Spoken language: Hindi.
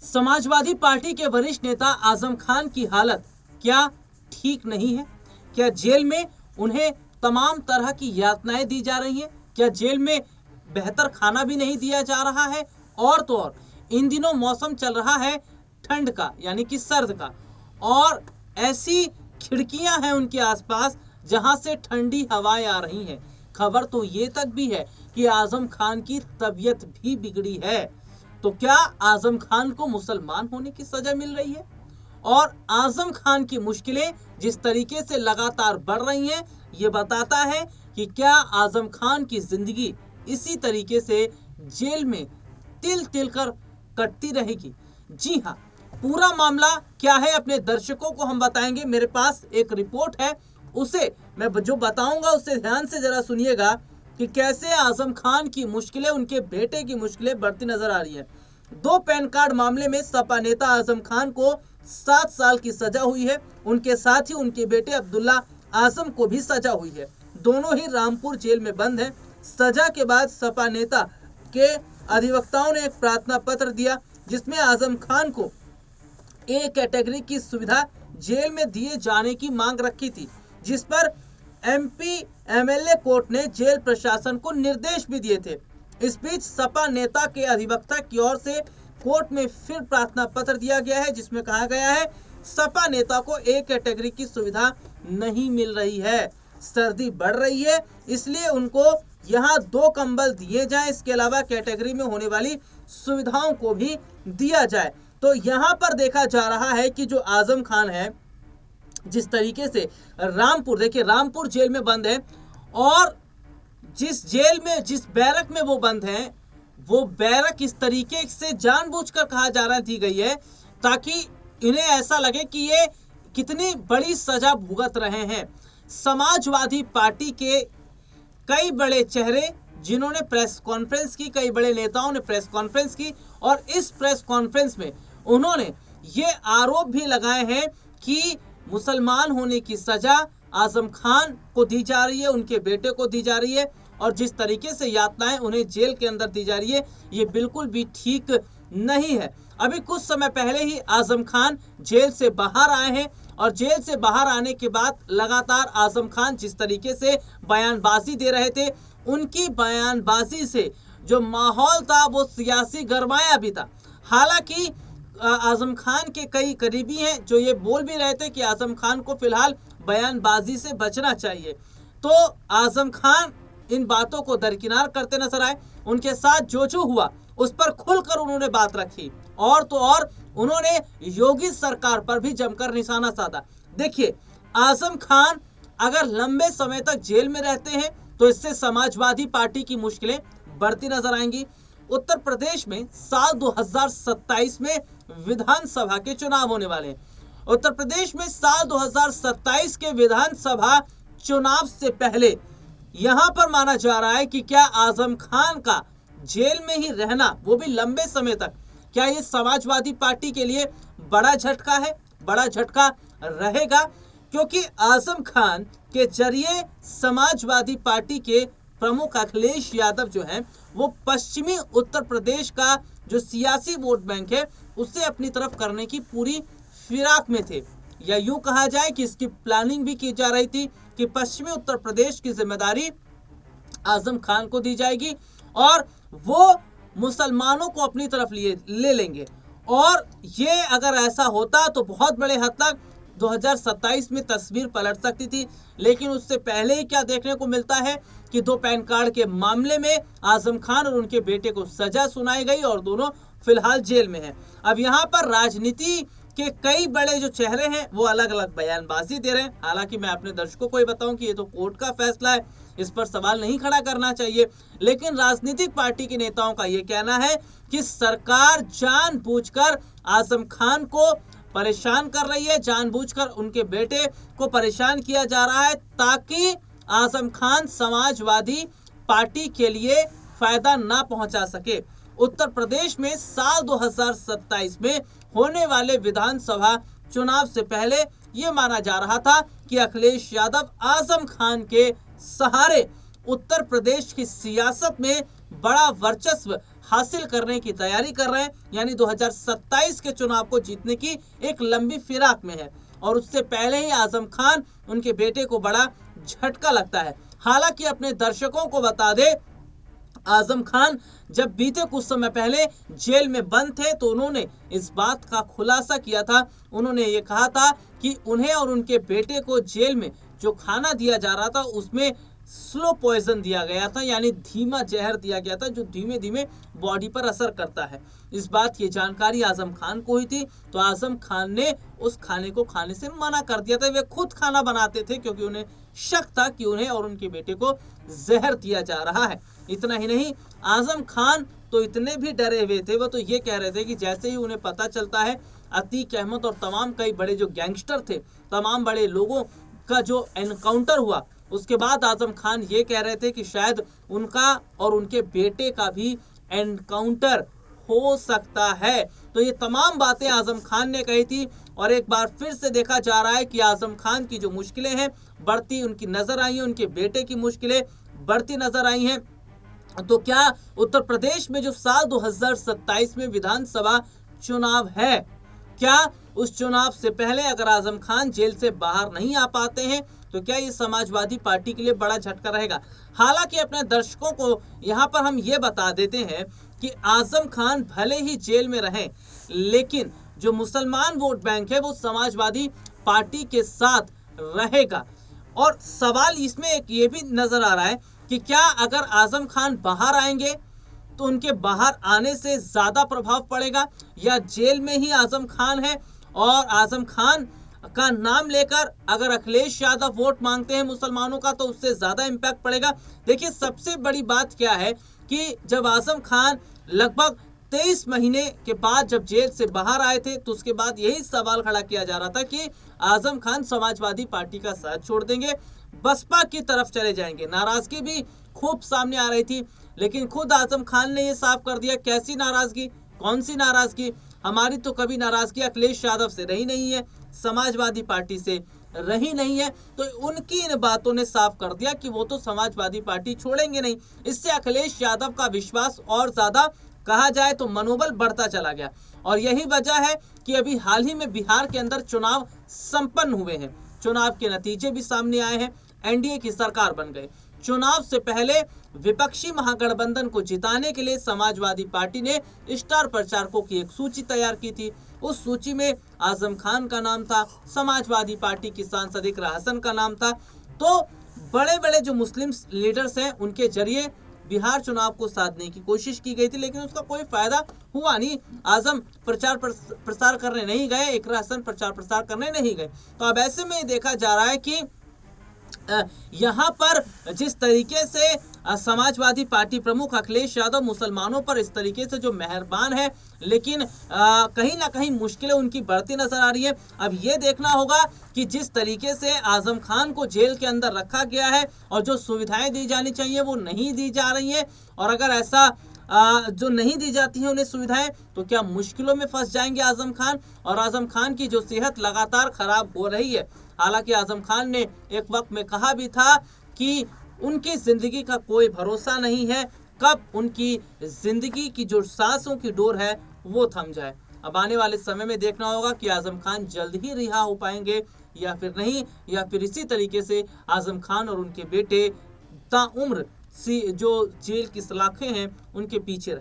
समाजवादी पार्टी के वरिष्ठ नेता आजम खान की हालत क्या ठीक नहीं है? क्या जेल में उन्हें तमाम तरह की यातनाएं दी जा रही हैं? क्या जेल में बेहतर खाना भी नहीं दिया जा रहा है? और तो और इन दिनों मौसम चल रहा है ठंड का, यानी कि सर्द का, और ऐसी खिड़कियां हैं उनके आसपास जहां से ठंडी हवाएं आ रही हैं। खबर तो ये तक भी है कि आजम खान की तबीयत भी बिगड़ी है। तो क्या आजम खान को मुसलमान होने की सजा मिल रही है? और आजम खान की मुश्किलें जिस तरीके से लगातार बढ़ रही हैं, ये बताता है कि क्या आजम खान की जिंदगी इसी तरीके से जेल में तिल तिल कर कटती रहेगी? जी हाँ, पूरा मामला क्या है अपने दर्शकों को हम बताएंगे। मेरे पास एक रिपोर्ट है, उसे मैं जो बताऊंगा उससे ध्यान से जरा सुनिएगा कि कैसे आजम खान की मुश्किलें, उनके बेटे की मुश्किलें बढ़ती नजर आ रही है। 2 पैन कार्ड मामले में सपा नेता आजम खान को 7 साल की सजा हुई है। उनके साथ ही उनके बेटे अब्दुल्ला आजम को भी सजा हुई है। दोनों ही रामपुर जेल में बंद हैं। सजा के बाद सपा नेता के अधिवक्ताओं ने एक प्रार्थना पत्र दिया जिसमें आजम खान को ए कैटेगरी की सुविधा जेल में दिए जाने की मांग रखी थी, जिस पर एमपी एमएलए कोर्ट ने जेल प्रशासन को निर्देश भी दिए थे। इस बीच सपा नेता के अधिवक्ता की ओर से कोर्ट में फिर प्रार्थना पत्र दिया गया है जिसमें कहा गया है सपा नेता को ए कैटेगरी की सुविधा नहीं मिल रही है। सर्दी बढ़ रही है, इसलिए उनको यहाँ 2 कंबल दिए जाएं। इसके अलावा कैटेगरी में होने वाली सुविधाओं को भी दिया जाए। तो यहाँ पर देखा जा रहा है कि जो आजम खान है, जिस तरीके से रामपुर, देखिए रामपुर जेल में बंद है, और जिस जेल में, जिस बैरक में वो बंद हैं, वो बैरक इस तरीके से जानबूझकर कहा जा रहा दी गई है ताकि इन्हें ऐसा लगे कि ये कितनी बड़ी सजा भुगत रहे हैं। समाजवादी पार्टी के कई बड़े चेहरे जिन्होंने प्रेस कॉन्फ्रेंस की, कई बड़े नेताओं ने प्रेस कॉन्फ्रेंस की, और इस प्रेस कॉन्फ्रेंस में उन्होंने ये आरोप भी लगाए हैं कि मुसलमान होने की सजा आजम खान को दी जा रही है, उनके बेटे को दी जा रही है, और जिस तरीके से यातनाएं उन्हें जेल के अंदर दी जा रही है, ये बिल्कुल भी ठीक नहीं है। अभी कुछ समय पहले ही आजम खान जेल से बाहर आए हैं, और जेल से बाहर आने के बाद लगातार आजम खान जिस तरीके से बयानबाजी दे रहे थे, उनकी बयानबाजी से जो माहौल था वो सियासी गरमाया भी था। हालांकि आजम खान के कई करीबी हैं जो ये बोल भी रहे थे कि आजम खान को फिलहाल बयानबाजी से बचना चाहिए। तो आजम खान इन बातों को दरकिनार करते नजर आए। उनके साथ जो हुआ उस पर खुलकर उन्होंने बात रखी, और तो और उन्होंने योगी सरकार पर भी जमकर निशाना साधा। देखिए, आजम खान अगर लंबे समय तक जेल में रहते हैं तो इससे समाजवादी पार्टी की मुश्किलें बढ़ती नजर आएंगी। उत्तर प्रदेश में साल 2027 में विधानसभा के चुनाव होने वाले हैं। उत्तर प्रदेश में साल 2027 के विधानसभा चुनाव से पहले यहां पर माना जा रहा है कि क्या आजम खान का जेल में ही रहना, वो भी लंबे समय तक, क्या ये समाजवादी पार्टी के लिए बड़ा झटका है, बड़ा झटका रहेगा? क्योंकि आजम खान के जरिए समाजवादी पार्टी के प्रमुख अखिलेश यादव जो हैं, वो पश्चिमी उत्तर प्रदेश का जो सियासी वोट बैंक है उसे अपनी तरफ करने की पूरी फिराक में थे, या यूं कहा जाए कि इसकी प्लानिंग भी की जा रही थी कि पश्चिमी उत्तर प्रदेश की जिम्मेदारी आजम खान को दी जाएगी और वो मुसलमानों को अपनी तरफ ले लेंगे। और ये अगर ऐसा होता तो बहुत बड़े हद तक 2027 में तस्वीर पलट सकती थी। लेकिन उससे पहले ही क्या देखने को मिलता है कि 2 पैन कार्ड के मामले में आजम खान और उनके बेटे को सजा सुनाई गई और दोनों फिलहाल जेल में हैं। अब यहाँ पर राजनीति के कई बड़े जो चेहरे हैं वो अलग अलग बयानबाजी दे रहे हैं। हालांकि मैं अपने दर्शकों को ये बताऊं कि ये तो कोर्ट का फैसला है, इस पर सवाल नहीं खड़ा करना चाहिए। लेकिन राजनीतिक पार्टी के नेताओं का ये कहना है कि सरकार जानबूझकर आजम खान को परेशान कर रही है, जानबूझकर उनके बेटे को परेशान किया जा रहा है ताकि आजम खान समाजवादी पार्टी के लिए फायदा ना पहुंचा सके। उत्तर प्रदेश में साल 2027 में होने वाले विधानसभा चुनाव से पहले यह माना जा रहा था कि अखिलेश यादव आजम खान के सहारे उत्तर प्रदेश की सियासत में बड़ा वर्चस्व हासिल करने की तैयारी कर रहे हैं, यानी 2027 के चुनाव को जीतने की एक लंबी फिराक में है। और उससे पहले ही आजम खान उनके बेटे को बड़ा झटका लगता है। हालांकि अपने दर्शकों को बता दे, आजम खान जब बीते कुछ समय पहले जेल में बंद थे तो उन्होंने इस बात का खुलासा किया था। उन्होंने ये कहा था कि उन्हें और उनके बेटे को जेल में जो खाना दिया जा रहा था उसमें स्लो पॉइजन दिया गया था, यानी धीमा जहर दिया गया था जो धीमे धीमे बॉडी पर असर करता है। इस बात की जानकारी आजम खान को हुई थी तो आजम खान ने उस खाने को खाने से मना कर दिया था। वे खुद खाना बनाते थे क्योंकि उन्हें शक था कि उन्हें और उनके बेटे को जहर दिया जा रहा है। इतना ही नहीं, आजम खान तो इतने भी डरे हुए थे, वो तो ये कह रहे थे कि जैसे ही उन्हें पता चलता है अतीक अहमद और तमाम कई बड़े जो गैंगस्टर थे, तमाम बड़े लोगों का जो एनकाउंटर हुआ, उसके बाद आजम खान ये कह रहे थे कि शायद उनका और उनके बेटे का भी एनकाउंटर हो सकता है। तो ये तमाम बातें आजम खान ने कही थी और एक बार फिर से देखा जा रहा है कि आजम खान की जो मुश्किलें हैं बढ़ती उनकी नजर आई हैं, उनके बेटे की मुश्किलें बढ़ती नजर आई हैं। तो क्या उत्तर प्रदेश में जो साल 2027 में विधानसभा चुनाव है, क्या उस चुनाव से पहले अगर आजम खान जेल से बाहर नहीं आ पाते हैं तो क्या ये समाजवादी पार्टी के लिए बड़ा झटका रहेगा? हालांकि अपने दर्शकों को यहाँ पर हम ये बता देते हैं कि आजम खान भले ही जेल में रहें, लेकिन जो मुसलमान वोट बैंक है वो समाजवादी पार्टी के साथ रहेगा। और सवाल इसमें एक ये भी नजर आ रहा है कि क्या अगर आजम खान बाहर आएंगे तो उनके बाहर आने से ज्यादा प्रभाव पड़ेगा, या जेल में ही आजम खान है और आजम खान का नाम लेकर अगर अखिलेश यादव वोट मांगते हैं मुसलमानों का तो उससे ज्यादा इम्पैक्ट पड़ेगा? देखिए, सबसे बड़ी बात क्या है कि जब आजम खान लगभग 23 महीने के बाद जब जेल से बाहर आए थे तो उसके बाद यही सवाल खड़ा किया जा रहा था कि आजम खान समाजवादी पार्टी का साथ छोड़ देंगे, बसपा की तरफ चले जाएंगे। नाराजगी भी खूब सामने आ रही थी, लेकिन खुद आजम खान ने यह साफ कर दिया। कैसी नाराजगी, कौन सी नाराजगी? हमारी तो कभी नाराजगी अखिलेश यादव से रही नहीं है, समाजवादी पार्टी से रही नहीं है। तो उनकी इन बातों ने साफ कर दिया कि वो तो समाजवादी पार्टी छोड़ेंगे नहीं। इससे अखिलेश यादव का विश्वास और ज्यादा, कहा जाए तो मनोबल बढ़ता चला गया। और यही वजह है कि अभी हाल ही में बिहार के अंदर चुनाव संपन्न हुए हैं, चुनाव के नतीजे भी सामने आए हैं, एनडीए की सरकार बन गई। चुनाव से पहले विपक्षी महागठबंधन को जिताने के लिए समाजवादी पार्टी ने स्टार प्रचारकों की एक सूची तैयार की थी। उस सूची में आजम खान का नाम था, समाजवादी पार्टी की सांसद इकरा हसन का नाम था। तो बड़े बड़े जो मुस्लिम लीडर्स हैं उनके जरिए बिहार चुनाव को साधने की कोशिश की गई थी, लेकिन उसका कोई फायदा हुआ नहीं। आजम प्रचार प्रसार करने नहीं गए, इकरा हसन प्रचार प्रसार करने नहीं गए। तो अब ऐसे में देखा जा रहा है कि यहाँ पर जिस तरीके से समाजवादी पार्टी प्रमुख अखिलेश यादव मुसलमानों पर इस तरीके से जो मेहरबान है, लेकिन कहीं ना कहीं मुश्किलें उनकी बढ़ती नजर आ रही है। अब ये देखना होगा कि जिस तरीके से आजम खान को जेल के अंदर रखा गया है और जो सुविधाएं दी जानी चाहिए वो नहीं दी जा रही हैं, और अगर ऐसा जो नहीं दी जाती है उन्हें सुविधाएं, तो क्या मुश्किलों में फंस जाएंगे आजम खान? और आजम खान की जो सेहत लगातार खराब हो रही है, हालांकि आजम खान ने एक वक्त में कहा भी था कि उनकी जिंदगी का कोई भरोसा नहीं है, कब उनकी जिंदगी की जो सांसों की डोर है वो थम जाए। अब आने वाले समय में देखना होगा कि आजम खान जल्द ही रिहा हो पाएंगे या फिर नहीं, या फिर इसी तरीके से आजम खान और उनके बेटे ताउम्र जो जेल की सलाखें हैं उनके पीछे